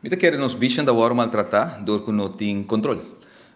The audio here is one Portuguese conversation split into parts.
Mita quer nos bichos da hora maltratar, dor que não tem controle.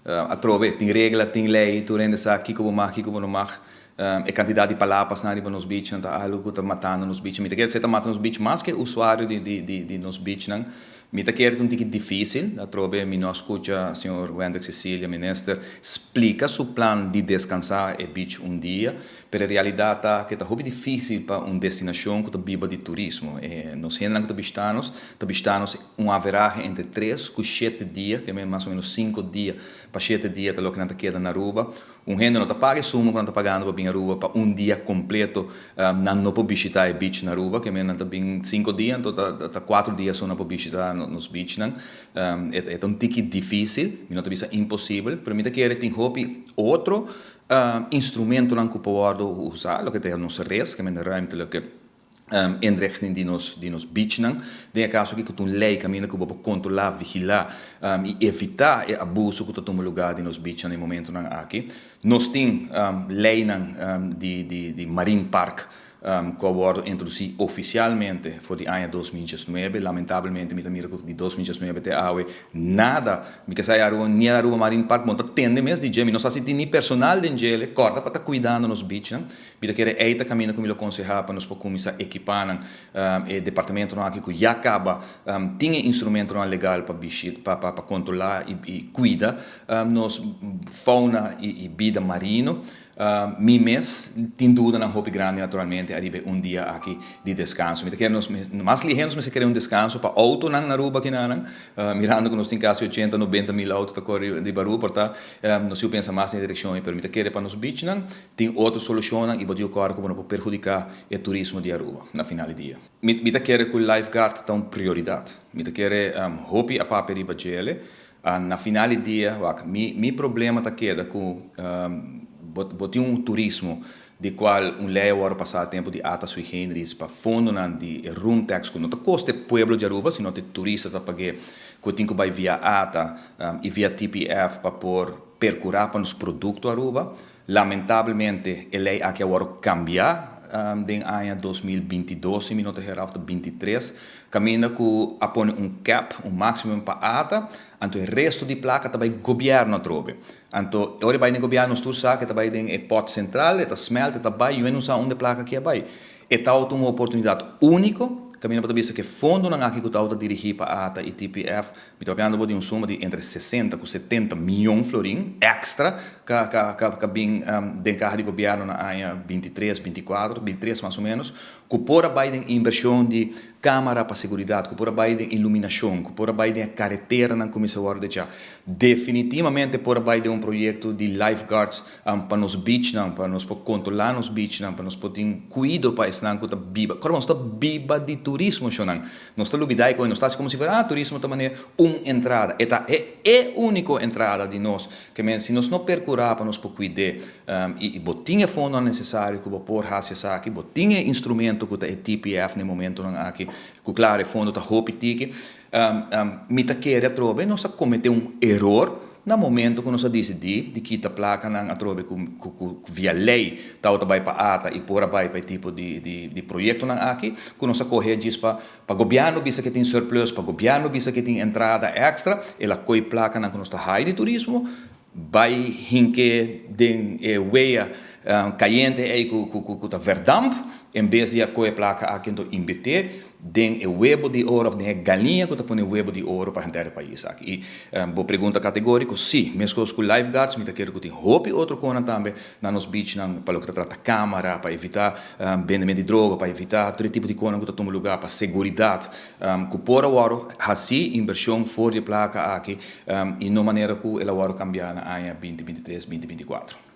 A trove, tem regra, tem lei, tu rende sa aqui como mag, aqui como não mag. A quantidade de palavras na riba nos bichos, tá algo que tá matando nos bichos. Mita quer ser tá matando nos bichos mais que o usuário de nos bichos, não. Mita quer um tique difícil, a trove, me não escuta, senhor Wendel Cecília, ministro, explica seu plano de descansar e bicho dia, pero a realidade tá que tá muito difícil para destinação que tá biba de turismo. Nos generam que tá bistanos averagem entre 3 e 7 dias, que é mais ou menos 5 dias para 7 dias, tá lo que não tá queda na Aruba. Gente não tá paga sumo quando tá pagando para vir a Aruba para dia completo, não pode visitar o beach na Aruba, que não tá bem 5 dias, então tá 4 dias só não pode visitar nos beach, não. É um tique difícil, não tá bisa impossível, pero mim quer tem hobby outro instrumento não que pode usar, lo que tem nos res, que é ruimte lo que inrichting die nos bieden. De caso que tu lei caminha que pode controlar, vigilar e evitar o abuso que tu lugar de nos bieden no momento aqui. Nós tem lei de Marine Park que foi introduzido oficialmente for de ano 2019. Lamentavelmente, me mira que de 2019 até agora nada, me que sai nem a Aruba Marine Park monta tende mesmo de gemi, não sei se tem nem personal de gele, corta para estar cuidando nos beaches, me que é eita caminho que me lo aconselhar para nós para começar a equipar o departamento não aqui que já acaba tinha instrumento não legal para controlar e cuidar nos fauna e vida marino. Mi mês, tem dúvida na roupa grande, naturalmente, arriba dia aqui de descanso. Mas ligeiros, mas se quer descanso para auto na Aruba, que não, mirando que nós temos quase 80, 90 mil autos da cor de Baru, portanto, nós eu pensa mais na direção e permite querer para nos beach, tem outra solução e pode ocorrer como não pode perjudicar o turismo de Aruba, na final do dia. Me querer que o lifeguard está uma prioridade. Me querer roupa a papel riba gele, na final do dia, mi problema está queda com botei turismo de qual lei agora passar tempo de ata sui generis para fundo de room tax que não custa pueblo de Aruba, sino de turista para pagar que tem que vai via ata e via TPF para percurar para os produtos Aruba. Lamentavelmente a lei aqui agora cambiar den ano 2022 minuto geral de 23 caminha que apone cap máximo para ata anto o resto de placa também governo trobe anto ora vai no governo stursa que também tem e pot central eta smelt também eu não sei onde placa que vai é tal uma oportunidade único caminho para ver que fundo não aqui que está dirigir para ATA e TPF, me estou falando de suma de entre 60 e 70 milhões de florim extra que bem de carro de governo na ano 23, 24, 23 mais ou menos, que por aí tem inversão de câmara para segurança, que por aí tem iluminação, que por aí tem carretera na comissão de já. Definitivamente por aí tem projeto de lifeguards para nos beach, para nos controlar nos beach, para nos poder cuidar para esse não que está biba. Como nós está biba de turismo, não está lubidai com nós está como se fosse turismo também entrada. Esta é a única entrada de nós que se nós não percurar para nos cuidar e botinha fundo necessário que por raça aqui, botinha instrumento que é TPF no momento não aqui, que claro fundo está roupa tique, me tá querer trobe nós cometer erro no momento que nós decidir de quitar placa na trobe via lei tá outra vai para ata e por vai para tipo de projeto na aqui que nós correr diz para governo bisa que tem surplus para governo bisa que tem entrada extra ela coi placa na que nós tá high de turismo vai hinke den weia caliente aí com a verdamp em vez de a coi placa aqui então inverter den huevo de ouro den galinha que tá põe huevo de ouro para entrar o país aqui e boa pergunta categórico sim mesmo com lifeguards me tá querendo que tem roupa outro coisa também na nos beach para o que trata câmara para evitar vendimento de droga para evitar todo tipo de coisa que tá tomando lugar para segurança que por agora assim inversão fora de placa aqui e não maneira que ela agora cambiar na ano 2023 2024